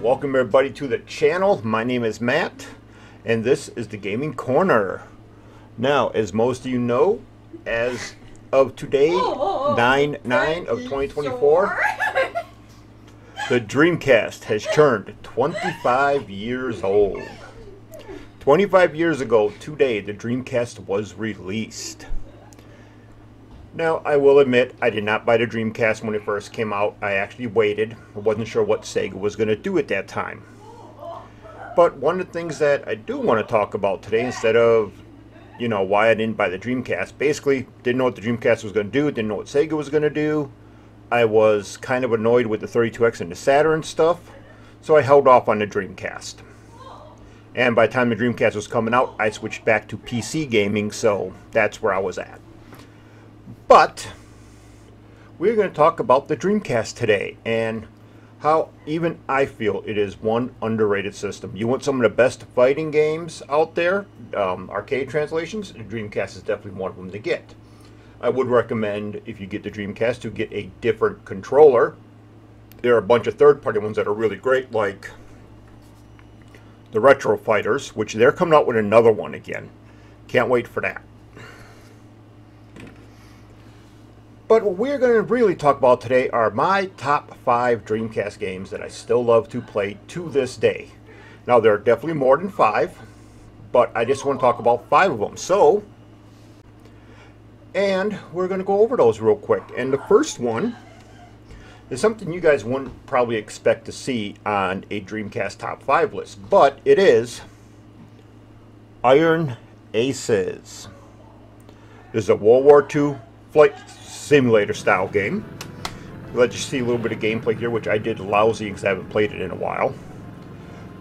Welcome everybody to the channel. My name is Matt and this is the Gaming Corner. Now, as most of you know, as of today, 9/9 of 2024, the Dreamcast has turned 25 years old. 25 years ago today, the Dreamcast was released. Now, I will admit, I did not buy the Dreamcast when it first came out. I actually waited. I wasn't sure what Sega was going to do at that time. But one of the things that I do want to talk about today, instead of, why I didn't buy the Dreamcast, basically, didn't know what the Dreamcast was going to do, didn't know what Sega was going to do. I was kind of annoyed with the 32X and the Saturn stuff, so I held off on the Dreamcast. And by the time the Dreamcast was coming out, I switched back to PC gaming, so that's where I was at. But we're going to talk about the Dreamcast today and how even I feel it is one underrated system. You want some of the best fighting games out there, arcade translations, the Dreamcast is definitely one of them to get. I would recommend, if you get the Dreamcast, to get a different controller. There are a bunch of third-party ones that are really great, like the Retro Fighters, which they're coming out with another one again. Can't wait for that. But what we're going to really talk about today are my top 5 Dreamcast games that I still love to play to this day. Now, there are definitely more than 5, but I just want to talk about 5 of them. And we're going to go over those real quick. And the first one is something you guys wouldn't probably expect to see on a Dreamcast top 5 list, but it is Iron Aces. This is a World War II flight simulator style game. Let you see a little bit of gameplay here, which I did lousy because I haven't played it in a while.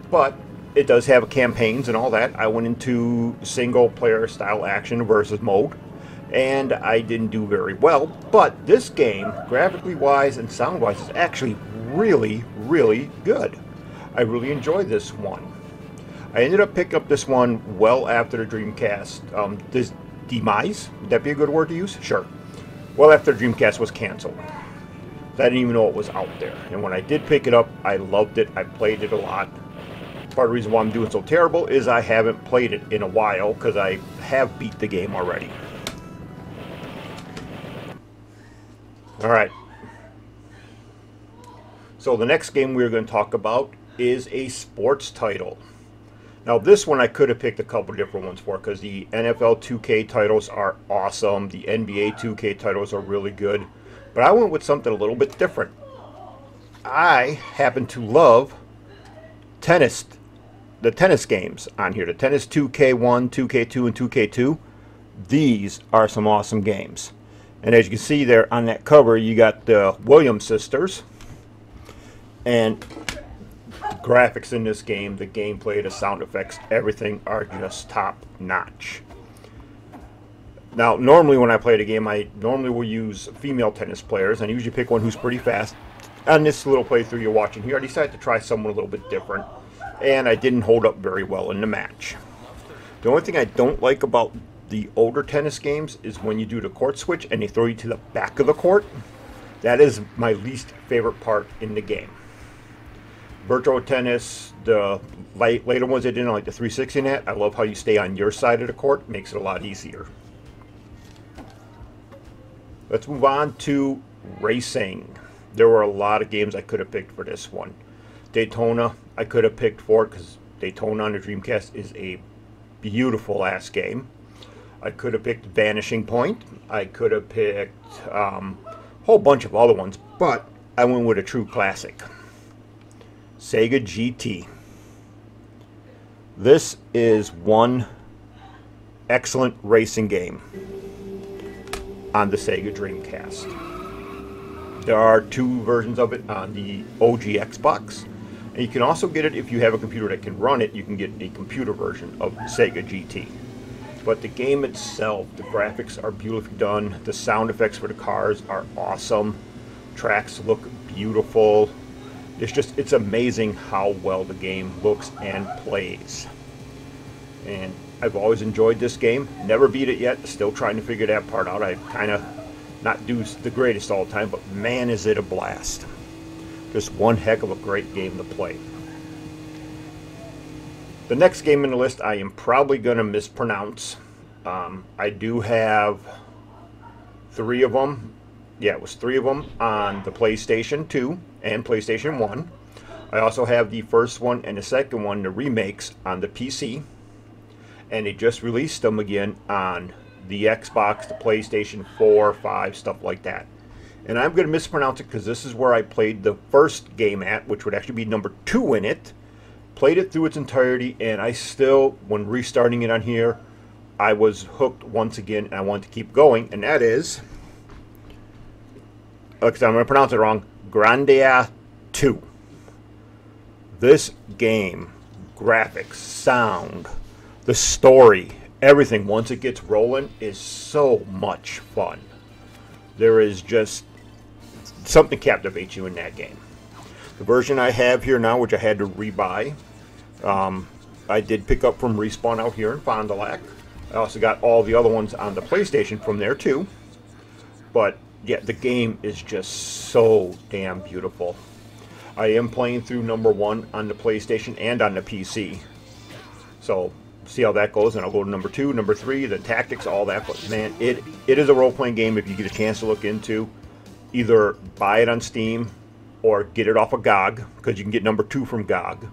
But it does have campaigns and all that. I went into single player style action versus mode, and I didn't do very well. But this game, graphically wise and sound wise, is actually really, really good. I really enjoyed this one. I ended up picking up this one well after the Dreamcast. This demise, would that be a good word to use? Sure. Well, after Dreamcast was canceled. I didn't even know it was out there. And when I did pick it up, I loved it. I played it a lot. Part of the reason why I'm doing so terrible is I haven't played it in a while because I have beat the game already. Alright. So the next game we're going to talk about is a sports title. Now, this one I could have picked a couple different ones for because the NFL 2K titles are awesome. The NBA 2K titles are really good. But I went with something a little bit different. I happen to love tennis, the tennis games on here. The Tennis 2K1, 2K2, and 2K2. These are some awesome games. And as you can see there on that cover, you got the Williams sisters. And graphics in this game, the gameplay, the sound effects, everything are just top notch. Now, normally when I play the game, I normally will use female tennis players, and I usually pick one who's pretty fast. On this little playthrough you're watching here, I decided to try someone a little bit different, and I didn't hold up very well in the match. The only thing I don't like about the older tennis games is when you do the court switch and they throw you to the back of the court. That is my least favorite part in the game. Virtual tennis, the later ones they did on like the 360 net, I love how you stay on your side of the court. Makes it a lot easier. Let's move on to racing. There were a lot of games I could have picked for this one. Daytona, I could have picked for it because Daytona on the Dreamcast is a beautiful ass game. I could have picked Vanishing Point. I could have picked a whole bunch of other ones, but I went with a true classic. Sega GT. This is one excellent racing game on the Sega Dreamcast. There are 2 versions of it on the OG Xbox. And you can also get it if you have a computer that can run it. You can get a computer version of Sega GT. But the game itself, the graphics are beautifully done. The sound effects for the cars are awesome. Tracks look beautiful. It's amazing how well the game looks and plays. And I've always enjoyed this game. Never beat it yet. Still trying to figure that part out. I kind of not do the greatest all the time, but man, is it a blast. Just one heck of a great game to play. The next game in the list I am probably going to mispronounce. I do have 3 of them. Yeah, it was 3 of them on the PlayStation 2 and PlayStation 1. I also have the first one and the second one, the remakes, on the PC. And they just released them again on the Xbox, the PlayStation 4, 5, stuff like that. And I'm going to mispronounce it because this is where I played the first game at, which would actually be number 2 in it. Played it through its entirety, and I still, when restarting it on here, I was hooked once again, and I wanted to keep going. And that is, because I'm going to pronounce it wrong, Grandia 2. This game, graphics, sound, the story, everything, once it gets rolling, is so much fun. There is just something captivates you in that game. The version I have here now, which I had to rebuy, I did pick up from Respawn out here in Fond du Lac. I also got all the other ones on the PlayStation from there too. But yeah, the game is just so damn beautiful. I am playing through number 1 on the PlayStation and on the PC. So see how that goes, and I'll go to number 2, number 3, the tactics, all that. But man, it is a role-playing game if you get a chance to look into. Either buy it on Steam or get it off of GOG, because you can get number 2 from GOG.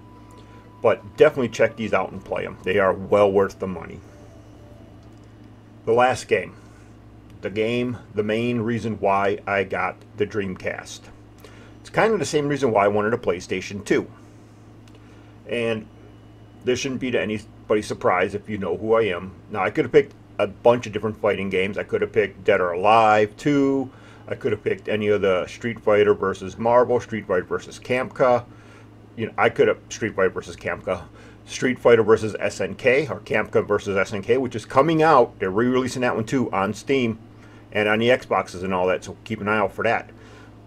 But definitely check these out and play them. They are well worth the money. The last game. The main reason why I got the Dreamcast. It's kind of the same reason why I wanted a PlayStation 2. And this shouldn't be to anybody's surprise if you know who I am. Now, I could have picked a bunch of different fighting games. I could have picked Dead or Alive 2. I could have picked any of the Street Fighter versus Marvel, Street Fighter versus Kamka. You know, I could have Street Fighter versus Kamka, Street Fighter versus SNK, or Kamka versus SNK, which is coming out. They're re-releasing that one too on Steam and on the Xboxes and all that, so keep an eye out for that.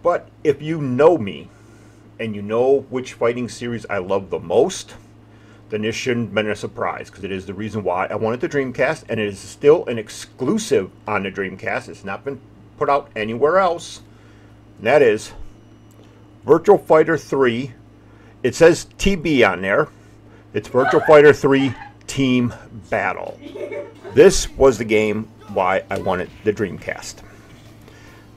But if you know me and you know which fighting series I love the most, then this shouldn't have been a surprise, because it is the reason why I wanted the Dreamcast, and it is still an exclusive on the Dreamcast. It's not been put out anywhere else. And that is Virtual Fighter 3. It says TB on there. It's Virtual Fighter 3 Team Battle. This was the game why I wanted the Dreamcast.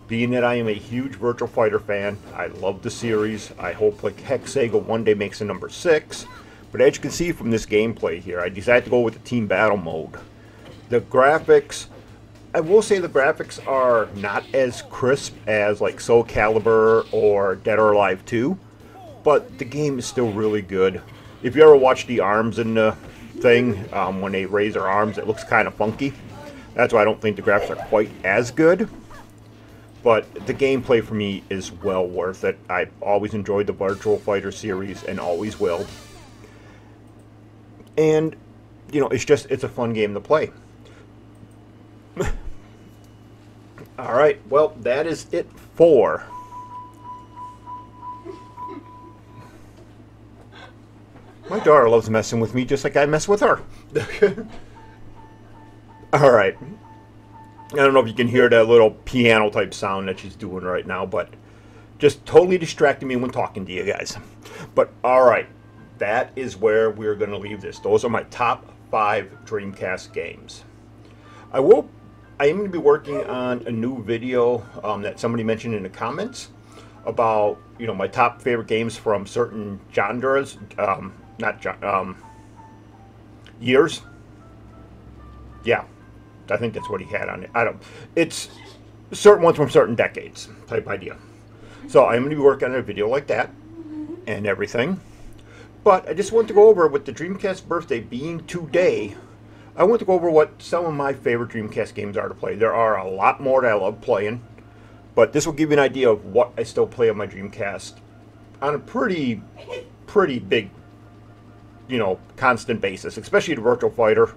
Being that I am a huge Virtual Fighter fan, I love the series. I hope like heck Sega one day makes a number 6. But as you can see from this gameplay here, I decided to go with the Team Battle mode. The graphics, I will say the graphics are not as crisp as like Soul Calibur or Dead or Alive 2. But the game is still really good. If you ever watch the arms in the thing, when they raise their arms, it looks kind of funky. That's why I don't think the graphics are quite as good. But the gameplay for me is well worth it. I've always enjoyed the Virtual Fighter series and always will. And, you know, it's a fun game to play. Alright, well, that is it for my daughter loves messing with me just like I mess with her. Alright. I don't know if you can hear that little piano type sound that she's doing right now, but just totally distracting me when talking to you guys. But alright, that is where we're going to leave this. Those are my top 5 Dreamcast games. I am going to be working on a new video that somebody mentioned in the comments about, you know, my top favorite games from certain genres, years. Yeah, I think that's what he had on it. It's certain ones from certain decades type idea. So I'm going to be working on a video like that and everything. But I just want to go over, with the Dreamcast birthday being today, I want to go over what some of my favorite Dreamcast games are to play. There are a lot more that I love playing, but this will give you an idea of what I still play on my Dreamcast on a pretty big, you know, constant basis, especially the Virtual Fighter,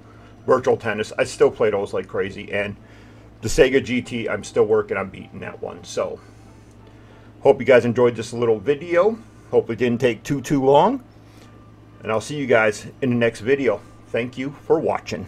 Virtual Tennis. I still play those like crazy, and the Sega GT, I'm still working on beating that one. So, hope you guys enjoyed this little video. Hope it didn't take too long. And I'll see you guys in the next video. Thank you for watching.